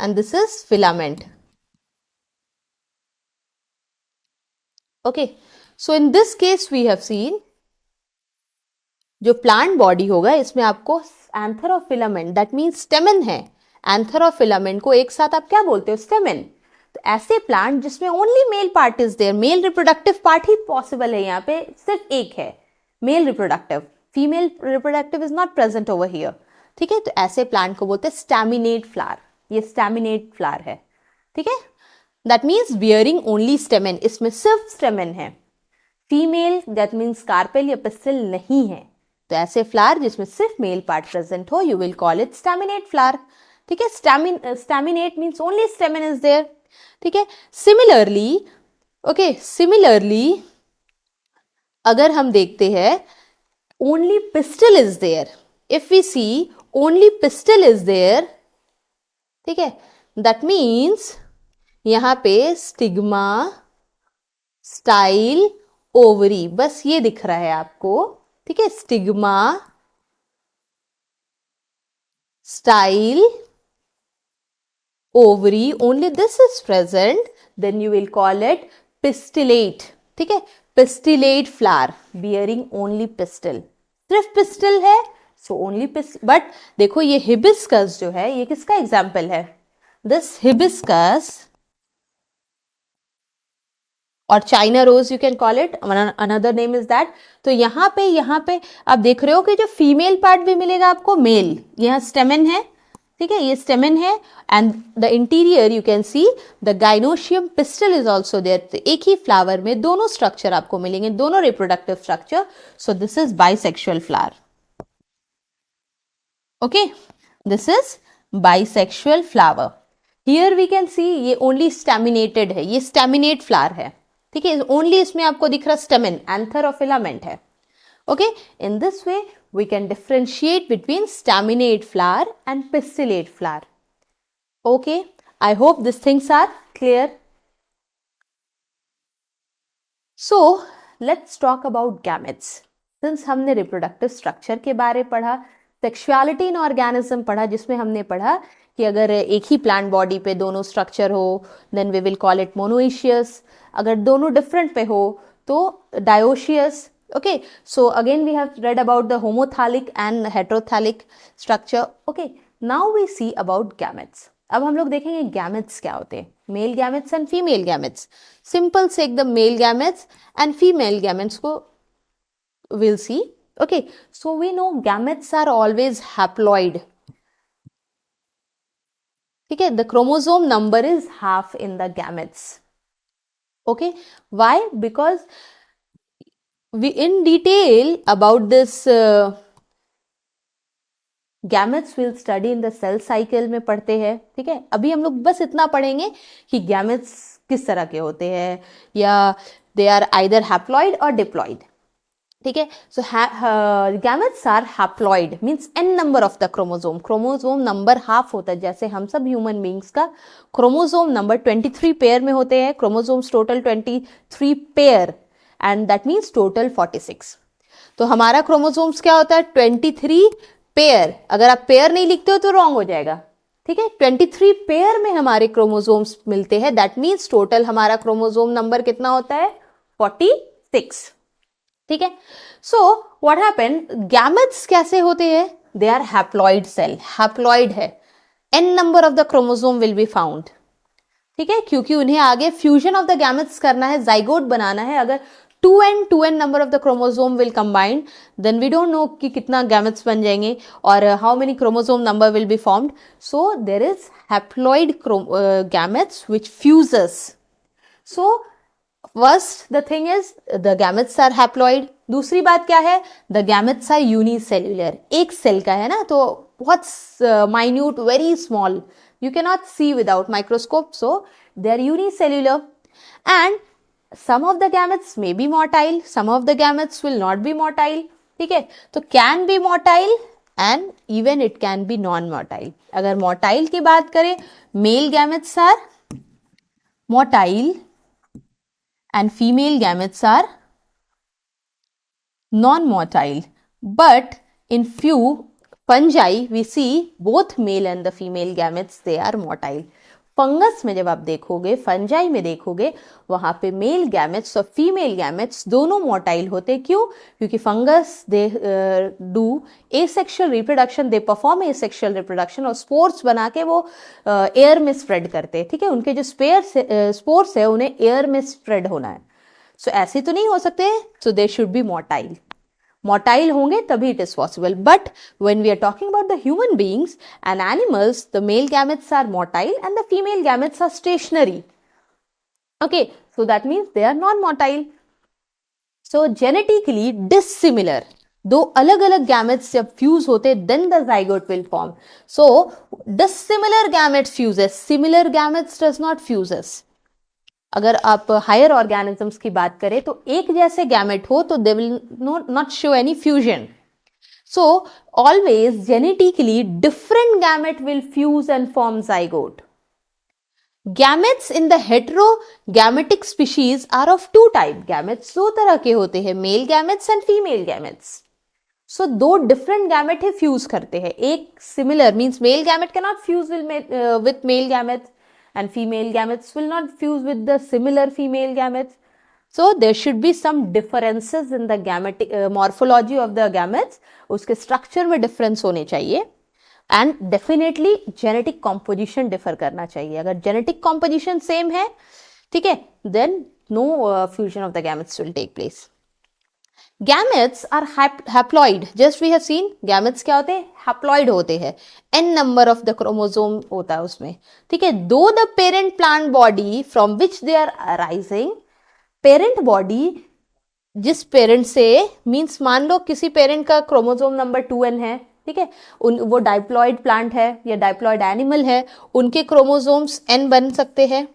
and this is filament, okay. So in this case we have seen जो प्लांट बॉडी होगा इसमें आपको एंथर और फिलामेंट, दैट मीन्स स्टेमन है, एंथर और फिलामेंट को एक साथ आप क्या बोलते हो? स्टेमन। तो ऐसे प्लांट जिसमें only male part is there, male reproductive part ही पॉसिबल है, यहाँ पे सिर्फ एक है male reproductive, female reproductive is not present over here, ठीक है। तो ऐसे प्लांट को बोलते हैं स्टैमिनेट फ्लावर, ये स्टैमिनेट फ्लावर है, ठीक है। That means bearing only stamen, इसमें सिर्फ स्टेमन है, फीमेल दैट मीन्स कार्पेल या पिस्टिल नहीं है, तो ऐसे फ्लावर जिसमें सिर्फ मेल पार्ट प्रेजेंट हो, you will call it staminate flower. ठीक है, staminate means only stamen is there. ठीक है, सिमिलरली अगर हम देखते हैं only pistil is there, if we see only pistil is there, ठीक है, दैट मीन्स यहां पे स्टिग्मा, स्टाइल, ओवरी, बस ये दिख रहा है आपको. ठीक है, stigma, style, ovary, only this is present, then you will call it pistillate. ठीक है, pistillate flower bearing only pistil, सिर्फ pistil है, so only pistil. but देखो ये hibiscus जो है, ये किसका एग्जाम्पल है? this hibiscus और China rose you can call it, another name is that. तो यहाँ पे आप देख रहे हो कि जो फीमेल पार्ट भी मिलेगा आपको, मेल, यहाँ स्टेमन है. ठीक है, ये स्टेमन है, and the interior you can see the gynoecium pistil is also there. तो एक ही फ्लावर में दोनों स्ट्रक्चर आपको मिलेंगे, दोनों reproductive structure. So this is bisexual flower. Okay, this is bisexual flower. Here we can see ये ओनली स्टैमिनेटेड है, ये स्टैमिनेट फ्लावर है. ठीक है, ओनली इसमें आपको दिख रहा स्टेमन, एंथर और फिलामेंट है. Okay, in this way we can differentiate between staminate flower and pistillate flower. Okay, I hope these things are clear. So let's talk about gametes. Since हमने reproductive structure के बारे पढ़ा, sexuality in organism पढ़ा, जिसमें हमने पढ़ा कि अगर एक ही plant body पे दोनों structure हो, then we will call it monoecious. अगर दोनों different पे हो तो dioecious. Okay, so again we have read about the homothallic and heterothallic structure. Okay, now we see about gametes. अब हम लोग देखेंगे gametes क्या होते हैं, male gametes and female gametes. Simple से एकदम male gametes and female gametes को we'll see. Okay, so we know gametes are always haploid. ठीक है, the chromosome number is half in the gametes. Okay, why? Because we in detail about this gametes will study in the cell cycle में पढ़ते हैं. ठीक है, अभी हम लोग बस इतना पढ़ेंगे कि gametes किस तरह के होते हैं, या they are either haploid or diploid. ठीक है, so gametes are haploid means n number of the chromosome. chromosome number half होता है, जैसे हम सब human beings का chromosome number 23 पेयर में होते हैं. chromosomes total 23 pair and that means total 46. तो हमारा क्रोमोसोम्स क्या होता है? 23 पेयर. अगर आप पेयर नहीं लिखते हो तो रॉन्ग हो जाएगा. ठीक है, 23 पेयर में हमारे क्रोमोसोम्स मिलते हैं. दैट मीन्स टोटल हमारा क्रोमोसोम नंबर कितना होता है? 46. ठीक है, सो व्हाट हैपन, गैमेट्स कैसे होते हैं? They are haploid cell. Haploid है, n number of the chromosome will be found. ठीक है, क्योंकि उन्हें आगे फ्यूजन ऑफ द गैमेट्स करना है, जाइगोट बनाना है. अगर 2n number of the chromosome will combine, then we don't know कि कितना gametes बन जाएंगे और how many chromosome number will be formed. So there is haploid gametes which fuses. So first the thing is the gametes are haploid. दूसरी बात क्या है? The gametes are unicellular. एक सेल का है ना, तो बहुत minute, very small. You cannot see without microscope. So they are unicellular. And some of the gametes may be motile, some of the gametes will not be motile. ठीक है, तो can be motile and even it can be non-motile. अगर motile की बात करें, male gametes are motile and female gametes are non-motile. But in few fungi we see both male and the female gametes, they are motile. Fungus में जब आप देखोगे, फंजाई में देखोगे, वहां पे मेल गैमेट्स और फीमेल गैमेट्स दोनों मोटाइल होते. क्यों? क्योंकि fungus they do asexual reproduction, they perform asexual reproduction और स्पोर्स बना के वो एयर में स्प्रेड करते हैं. ठीक है, उनके जो स्पोर्स है उन्हें एयर में स्प्रेड होना है. सो ऐसे तो नहीं हो सकते, so they should be motile. Motile होंगे तभी it is possible. But when we are talking about the human beings and animals, the male gametes are motile and the female gametes are stationary. Okay, so that means they are non-motile. So genetically dissimilar. दो अलग अलग गैमेट्स जब फ्यूज होते then the zygote will form. So the similar gametes fuses, similar gametes does not fuses. अगर आप हायर ऑर्गेनिजम्स की बात करें तो एक जैसे गैमेट हो तो they will not show any fusion. So always genetically different gamete will fuse and form zygote. Gametes in the heterogametic species are of two type. Gametes दो तरह के होते हैं, male gametes and female gametes. So दो different gamete है fuse करते हैं. एक similar means male gamete cannot fuse with male gametes and female gametes will not fuse with the similar female gametes. So there should be some differences in the gametic morphology of the gametes. उसके structure में difference होने चाहिए and definitely genetic composition differ करना चाहिए. अगर genetic composition same है, ठीक है, then no fusion of the gametes will take place. Gametes are haploid. Just we have seen gametes क्या होते हैं? Haploid होते हैं. N number of the chromosome होता है उसमें, ठीक है. Though the parent plant body from which they are arising, parent body जिस पेरेंट से मीन्स मान लो किसी पेरेंट का क्रोमोसोम नंबर 2n है, ठीक है, वो डाइप्लॉइड प्लांट है या डाइप्लॉइड एनिमल है, उनके क्रोमोसोम्स n बन सकते हैं.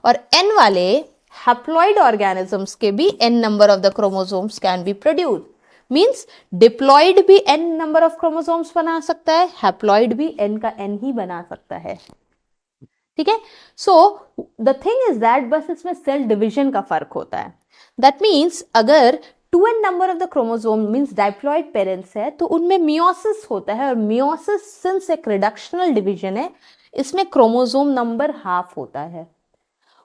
और n वाले हैप्लॉइड ऑर्गेनिजम्स के भी n number of the chromosomes can be produce. Means diploid भी n नंबर ऑफ क्रोमोसोम्स बना सकता है, हैप्लॉइड भी n का n ही बना सकता है, ठीक है. So the thing is that बस इसमें सेल डिविजन का फर्क होता है. दैट मीन्स अगर 2n number of the chromosome means diploid parents है तो उनमें मियोसिस होता है, और मियोसिस सिंस एक रिडक्शनल डिविजन है, इसमें क्रोमोसोम नंबर हाफ होता है.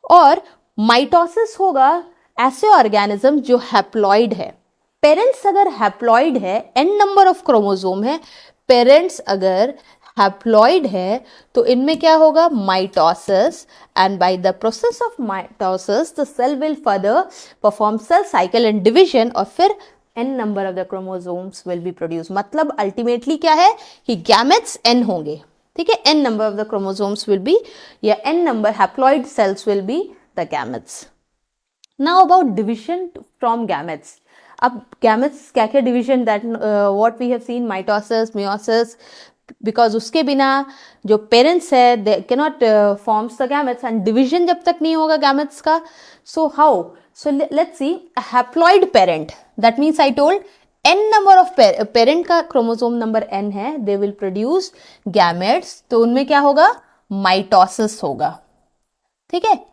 और माइटोसिस होगा ऐसे ऑर्गेनिज्म जो हैप्लॉइड है. पेरेंट्स अगर हैप्लॉइड है, n नंबर ऑफ क्रोमोसोम है, पेरेंट्स अगर हैप्लॉइड है तो इनमें क्या होगा? Mitosis. And by the process of mitosis the cell will further perform cell cycle and division, और फिर n number of the chromosomes will be produce. मतलब अल्टीमेटली क्या है कि गैमेट्स n होंगे, ठीक है. n number of the chromosomes will be, या n number haploid cells will be the gametes. Now about division from gametes. अब गैमेट्स क्या क्या division, that what we have seen, mitosis, meiosis, because उसके बिना जो पेरेंट्स है they cannot forms the gametes, and division जब तक नहीं होगा गैमेट्स का. So how? So let's see haploid parent, that means I told n number of parent का क्रोमोसोम नंबर n है, दे विल प्रोड्यूस गैमेट्स. तो उनमें क्या होगा? माइटोसिस होगा, ठीक है.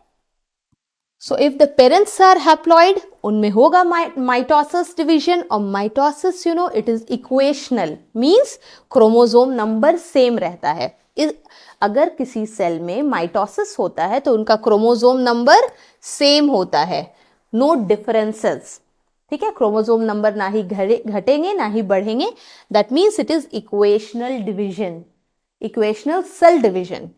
So if the parents are haploid, उनमें होगा माइटोसिस डिवीजन. और mitosis you know it is equational, means chromosome number same रहता है. अगर किसी सेल में माइटोसिस होता है तो उनका क्रोमोसोम नंबर सेम होता है, नो डिफरेंसेस, ठीक है. क्रोमोसोम नंबर ना ही घटेंगे ना ही बढ़ेंगे. That means it is equational division, equational cell division.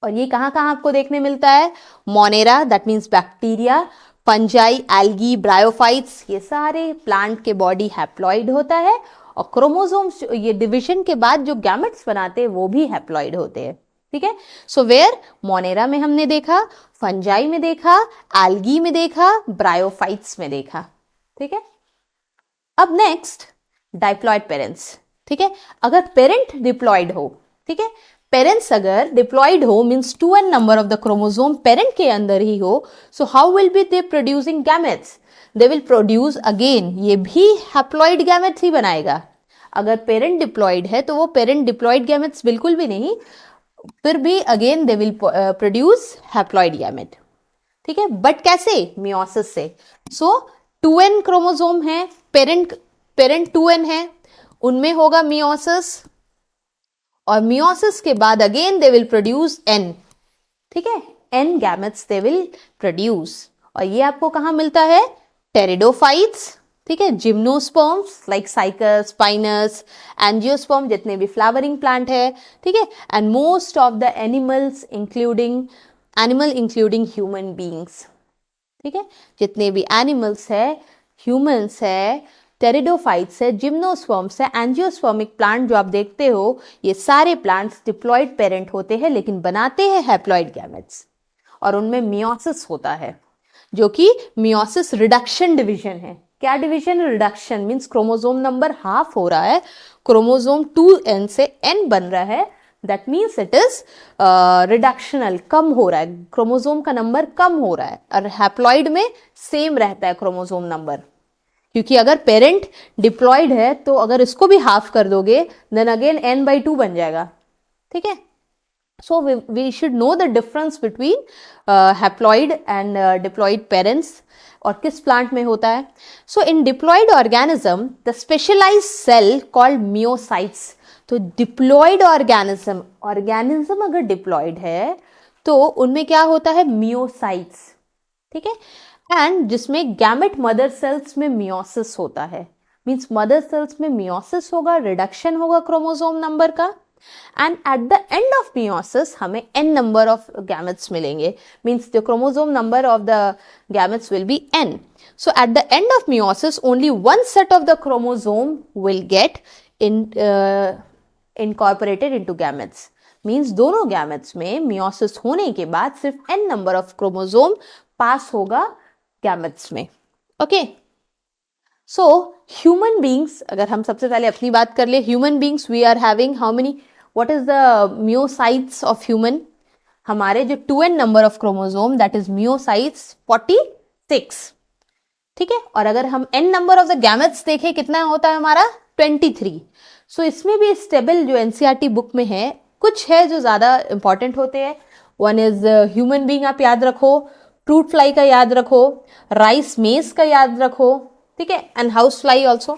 और ये कहाँ कहाँ आपको देखने मिलता है? Monera, that means bacteria, fungi, algae, bryophytes, ये सारे प्लांट के बॉडी हैप्लॉइड होता है. और क्रोमोसोम्स ये डिवीजन के बाद जो गैमेट्स बनाते हैं वो भी हैप्लॉइड होते हैं, ठीक है. सो वेयर मोनेरा में हमने देखा, फंजाई में देखा, एल्गी में देखा, ब्रायोफाइट्स में देखा, ठीक है. अब नेक्स्ट डाइप्लॉइड पेरेंट्स, ठीक है. अगर पेरेंट डिप्लॉइड हो, ठीक है, पेरेंट्स अगर डिप्लॉइड हो means 2n number of the chromosome parent के अंदर ही हो, so how will be they producing gametes? They will produce again, ये भी हैप्लॉइड गैमेट्स ही बनाएगा. अगर पेरेंट डिप्लॉइड है तो वो पेरेंट डिप्लॉइड गैमेट्स बिल्कुल भी नहीं, फिर भी again they will produce haploid gamete, ठीक है. बट कैसे? मियोसिस से. सो 2n क्रोमोसोम है, पेरेंट 2n है, उनमें होगा मियोसिस, और मियोसिस के बाद again they will produce n, ठीक है. n gametes they will produce. और ये आपको कहाँ मिलता है? टेरिडोफाइट्स, ठीक है, gymnosperms like cycas, spinous, angiosperm, जितने भी फ्लावरिंग प्लांट है, ठीक है. And most of the animals including human beings, ठीक है. जितने भी एनिमल्स है, ह्यूमंस है, टेरिडोफाइट्स है, जिम्नोस्पर्म्स है, एंजियोस्पर्मिक प्लांट जो आप देखते हो, ये सारे प्लांट्स डिप्लॉइड पेरेंट होते हैं लेकिन बनाते हैं हैप्लॉइड गैमेट्स. और उनमें मियोसिस होता है जो कि मियोसिस रिडक्शन डिवीजन है. क्या division? Reduction, means chromosome number half हो रहा है, क्रोमोसोम 2n से n बन रहा है, that means it is reductional, कम हो रहा है, क्रोमोसोम का नंबर कम हो रहा है। और हैप्लॉइड में सेम रहता है क्रोमोसोम नंबर, क्योंकि अगर पेरेंट डिप्लॉयड है तो अगर इसको भी हाफ कर दोगे देन अगेन n/2 बन जाएगा, ठीक है। So we should know the difference between haploid and diploid parents और किस प्लांट में होता है। So in diploid organism the specialized cell called myocytes, तो diploid organism अगर diploid है तो उनमें क्या होता है? myocytes, ठीक है। एंड जिसमें गैमेट मदर सेल्स में मियोसिस होता है, मीन्स मदर सेल्स में मियोसिस होगा, रिडक्शन होगा क्रोमोसोम नंबर का, and at the end of meiosis हमें n नंबर ऑफ गैमेट्स मिलेंगे, means the chromosome number of the gametes will B n. So at the end of meiosis only one set of the chromosome will get incorporated into gametes, means दोनों गैमेट्स में मियोसिस होने के बाद सिर्फ n नंबर ऑफ क्रोमोसोम पास होगा गैमेट्स में, ओके। सो ह्यूमन बींग्स, अगर हम सबसे पहले अपनी बात कर ले, human beings we are having how many, what is the meiocytes of human? हमारे जो 2n number of chromosome that is meiocytes 46, ठीक है। और अगर हम n number of the gametes देखें कितना होता है हमारा? 23. सो इसमें भी इस टेबल जो एनसीईआरटी बुक में है कुछ है जो ज्यादा इंपॉर्टेंट होते हैं। वन इज ह्यूमन बींग, आप याद रखो, फ्रूट फ्लाई का याद रखो, राइस मेज का याद रखो, ठीक है, and house fly also.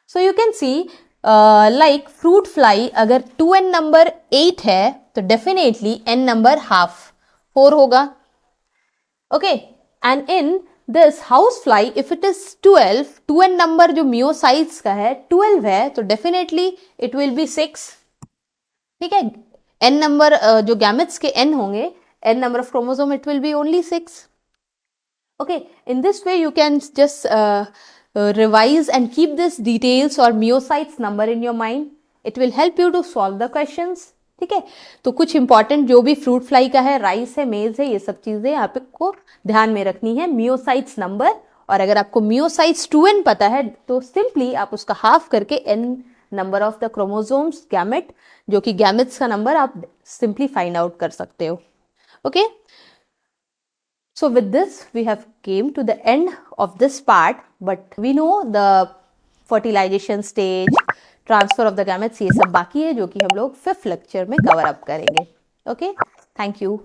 So you can C like fruit fly अगर 2n नंबर 8 है तो डेफिनेटली n नंबर हाफ 4 होगा, okay. And in this house fly if it is 12, 2n number जो मियोसाइट्स का है 12 है तो डेफिनेटली इट विल बी 6, ठीक है। n नंबर जो गैमेट्स के n होंगे, n number of chromosome, it will be only 6. Okay, in this way you can just revise and keep this details or myocytes number in your mind. It will help you to solve the questions, ठीक है। तो कुछ इंपॉर्टेंट जो भी फ्रूट फ्लाई का है, राइस है, मेज है, ये सब चीजें आपको ध्यान में रखनी है, मियोसाइट्स नंबर। और अगर आपको मियोसाइट्स 2n पता है तो सिंपली आप उसका हाफ करके n number of the chromosomes gamete, जो कि गैमेट्स का नंबर, आप सिंपली फाइंड आउट कर सकते हो, okay. So with this we have came to the end of this part, but we know the fertilization stage, transfer of the gametes, ये सब बाकी है जो कि हम लोग 5th लेक्चर में कवर अप करेंगे, okay. Thank you.